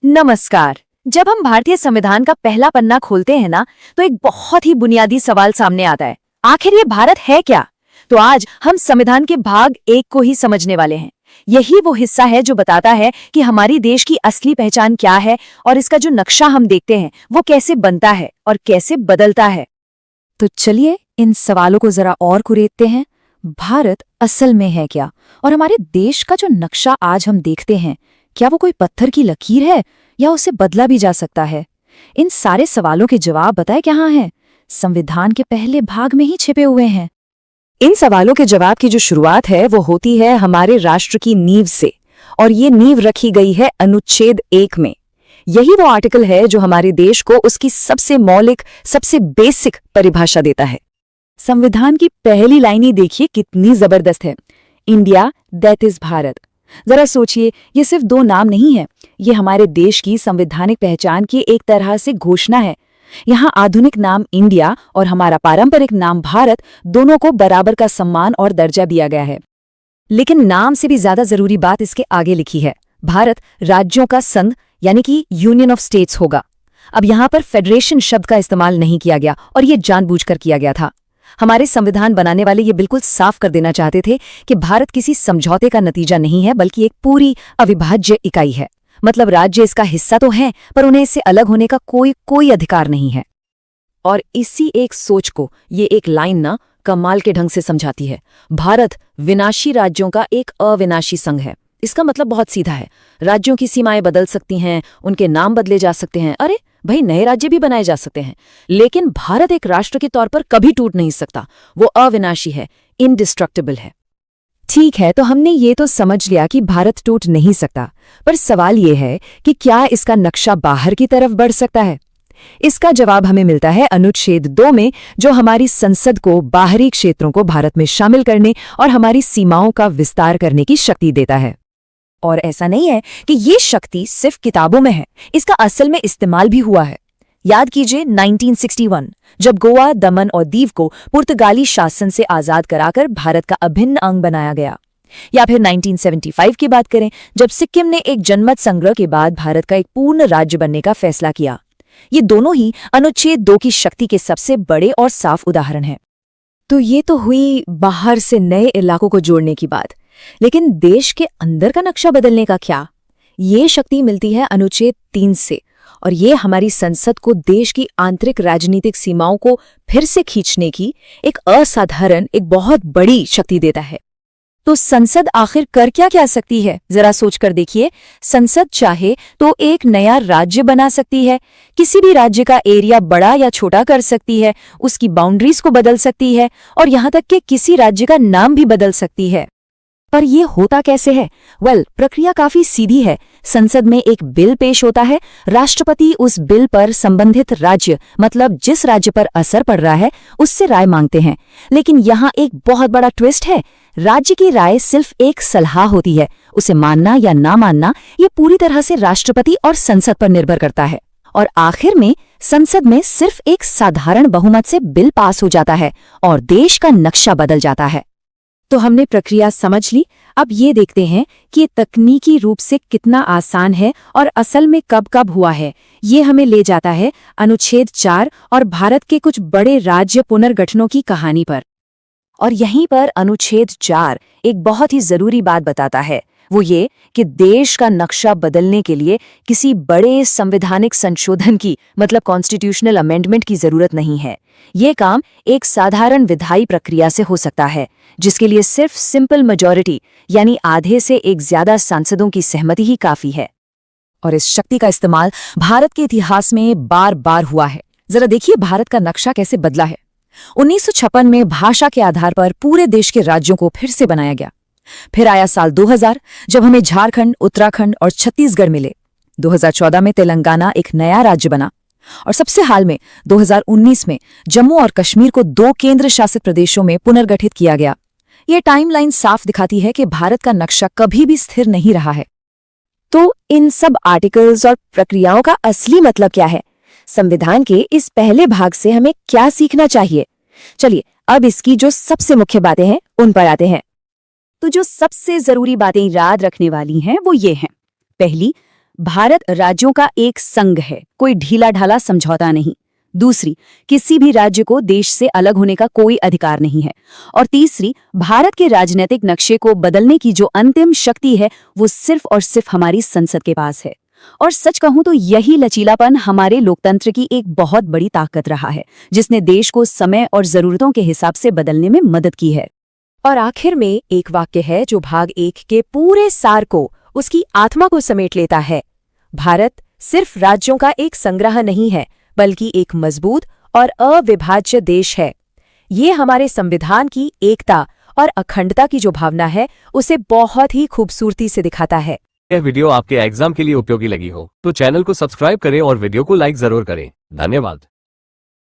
नमस्कार। जब हम भारतीय संविधान का पहला पन्ना खोलते हैं ना, तो एक बहुत ही बुनियादी सवाल सामने आता है। आखिर ये भारत है क्या? तो आज हम संविधान के भाग 1 को ही समझने वाले हैं। यही वो हिस्सा है जो बताता है कि हमारी देश की असली पहचान क्या है और इसका जो नक्शा हम देखते हैं वो कैसे बनता है और कैसे बदलता है। तो चलिए इन सवालों को जरा और कुरेदते हैं। भारत असल में है क्या? और हमारे देश का जो नक्शा आज हम देखते हैं, क्या वो कोई पत्थर की लकीर है या उसे बदला भी जा सकता है? इन सारे सवालों के जवाब बताए कहाँ हैं? संविधान के पहले भाग में ही छिपे हुए हैं। इन सवालों के जवाब की जो शुरुआत है वो होती है हमारे राष्ट्र की नींव से, और ये नींव रखी गई है अनुच्छेद 1 में। यही वो आर्टिकल है जो हमारे देश को उसकी सबसे मौलिक, सबसे बेसिक परिभाषा देता है। संविधान की पहली लाइन ही देखिए कितनी जबरदस्त है। India that is Bharat. जरा सोचिए, ये सिर्फ दो नाम नहीं है, ये हमारे देश की संवैधानिक पहचान की एक तरह से घोषणा है। यहाँ आधुनिक नाम इंडिया और हमारा पारंपरिक नाम भारत, दोनों को बराबर का सम्मान और दर्जा दिया गया है। लेकिन नाम से भी ज्यादा जरूरी बात इसके आगे लिखी है। भारत राज्यों का संघ यानी कि यूनियन ऑफ स्टेट्स होगा। अब यहाँ पर फेडरेशन शब्द का इस्तेमाल नहीं किया गया, और ये जानबूझकर किया गया था। हमारे संविधान बनाने वाले ये बिल्कुल साफ कर देना चाहते थे कि भारत किसी समझौते का नतीजा नहीं है, बल्कि एक पूरी अविभाज्य इकाई है। मतलब राज्य इसका हिस्सा तो है, पर उन्हें इससे अलग होने का कोई अधिकार नहीं है। और इसी एक सोच को ये एक लाइन ना कमाल के ढंग से समझाती है। भारत विनाशी राज्यों का एक अविनाशी संघ है। इसका मतलब बहुत सीधा है। राज्यों की सीमाएं बदल सकती हैं, उनके नाम बदले जा सकते हैं, अरे भाई नए राज्य भी बनाए जा सकते हैं, लेकिन भारत एक राष्ट्र के तौर पर कभी टूट नहीं सकता। वो अविनाशी है, इंडिस्ट्रक्टिबल है। ठीक है, तो हमने ये तो समझ लिया कि भारत टूट नहीं सकता, पर सवाल ये है कि क्या इसका नक्शा बाहर की तरफ बढ़ सकता है? इसका जवाब हमें मिलता है अनुच्छेद 2 में, जो हमारी संसद को बाहरी क्षेत्रों को भारत में शामिल करने और हमारी सीमाओं का विस्तार करने की शक्ति देता है। और ऐसा नहीं है कि ये शक्ति सिर्फ किताबों में है, इसका असल में इस्तेमाल भी हुआ है। याद कीजिए 1961, जब गोवा, दमन और दीव को पुर्तगाली शासन से आजाद कराकर भारत का अभिन्न अंग बनाया गया। या फिर 1975 की बात करें, जब सिक्किम ने एक जनमत संग्रह के बाद भारत का एक पूर्ण राज्य बनने का फैसला किया। ये दोनों ही अनुच्छेद 2 की शक्ति के सबसे बड़े और साफ उदाहरण हैं। तो ये तो हुई बाहर से नए इलाकों को जोड़ने की बात, लेकिन देश के अंदर का नक्शा बदलने का क्या? ये शक्ति मिलती है अनुच्छेद 3 से, और ये हमारी संसद को देश की आंतरिक राजनीतिक सीमाओं को फिर से खींचने की एक असाधारण, एक बहुत बड़ी शक्ति देता है। तो संसद आखिर कर क्या सकती है? जरा सोचकर देखिए। संसद चाहे तो एक नया राज्य बना सकती है, किसी भी राज्य का एरिया बड़ा या छोटा कर सकती है, उसकी बाउंड्रीज को बदल सकती है, और यहाँ तक कि किसी राज्य का नाम भी बदल सकती है। पर यह होता कैसे है? प्रक्रिया काफी सीधी है। संसद में एक बिल पेश होता है, राष्ट्रपति उस बिल पर संबंधित राज्य, मतलब जिस राज्य पर असर पड़ रहा है, उससे राय मांगते हैं। लेकिन यहाँ एक बहुत बड़ा ट्विस्ट है। राज्य की राय सिर्फ एक सलाह होती है, उसे मानना या ना मानना ये पूरी तरह से राष्ट्रपति और संसद पर निर्भर करता है। और आखिर में संसद में सिर्फ एक साधारण बहुमत से बिल पास हो जाता है और देश का नक्शा बदल जाता है। तो हमने प्रक्रिया समझ ली। अब ये देखते हैं कि ये तकनीकी रूप से कितना आसान है और असल में कब कब हुआ है। ये हमें ले जाता है अनुच्छेद 4 और भारत के कुछ बड़े राज्य पुनर्गठनों की कहानी पर। और यहीं पर अनुच्छेद 4 एक बहुत ही जरूरी बात बताता है, वो ये कि देश का नक्शा बदलने के लिए किसी बड़े संवैधानिक संशोधन की, मतलब कॉन्स्टिट्यूशनल अमेंडमेंट की जरूरत नहीं है। ये काम एक साधारण विधायी प्रक्रिया से हो सकता है, जिसके लिए सिर्फ सिंपल मेजॉरिटी यानी आधे से एक ज्यादा सांसदों की सहमति ही काफी है। और इस शक्ति का इस्तेमाल भारत के इतिहास में बार बार हुआ है। जरा देखिए भारत का नक्शा कैसे बदला है। 1956 में भाषा के आधार पर पूरे देश के राज्यों को फिर से बनाया गया। फिर आया साल 2000, जब हमें झारखंड, उत्तराखंड और छत्तीसगढ़ मिले। 2014 में तेलंगाना एक नया राज्य बना, और सबसे हाल में 2019 में जम्मू और कश्मीर को 2 केंद्र शासित प्रदेशों में पुनर्गठित किया गया। ये टाइमलाइन साफ दिखाती है कि भारत का नक्शा कभी भी स्थिर नहीं रहा है। तो इन सब आर्टिकल्स और प्रक्रियाओं का असली मतलब क्या है? संविधान के इस पहले भाग से हमें क्या सीखना चाहिए? चलिए अब इसकी जो सबसे मुख्य बातें हैं उन पर आते हैं। तो जो सबसे जरूरी बातें याद रखने वाली हैं वो ये हैं। पहली, भारत राज्यों का एक संघ है, कोई ढीला ढाला समझौता नहीं। दूसरी, किसी भी राज्य को देश से अलग होने का कोई अधिकार नहीं है। और तीसरी, भारत के राजनीतिक नक्शे को बदलने की जो अंतिम शक्ति है वो सिर्फ और सिर्फ हमारी संसद के पास है। और सच कहूं तो यही लचीलापन हमारे लोकतंत्र की एक बहुत बड़ी ताकत रहा है, जिसने देश को समय और जरूरतों के हिसाब से बदलने में मदद की है। और आखिर में एक वाक्य है जो भाग 1 के पूरे सार को, उसकी आत्मा को समेट लेता है। भारत सिर्फ राज्यों का एक संग्रह नहीं है, बल्कि एक मजबूत और अविभाज्य देश है। ये हमारे संविधान की एकता और अखंडता की जो भावना है, उसे बहुत ही खूबसूरती से दिखाता है। यह वीडियो आपके एग्जाम के लिए उपयोगी लगी हो तो चैनल को सब्सक्राइब करें और वीडियो को लाइक जरूर करें। धन्यवाद।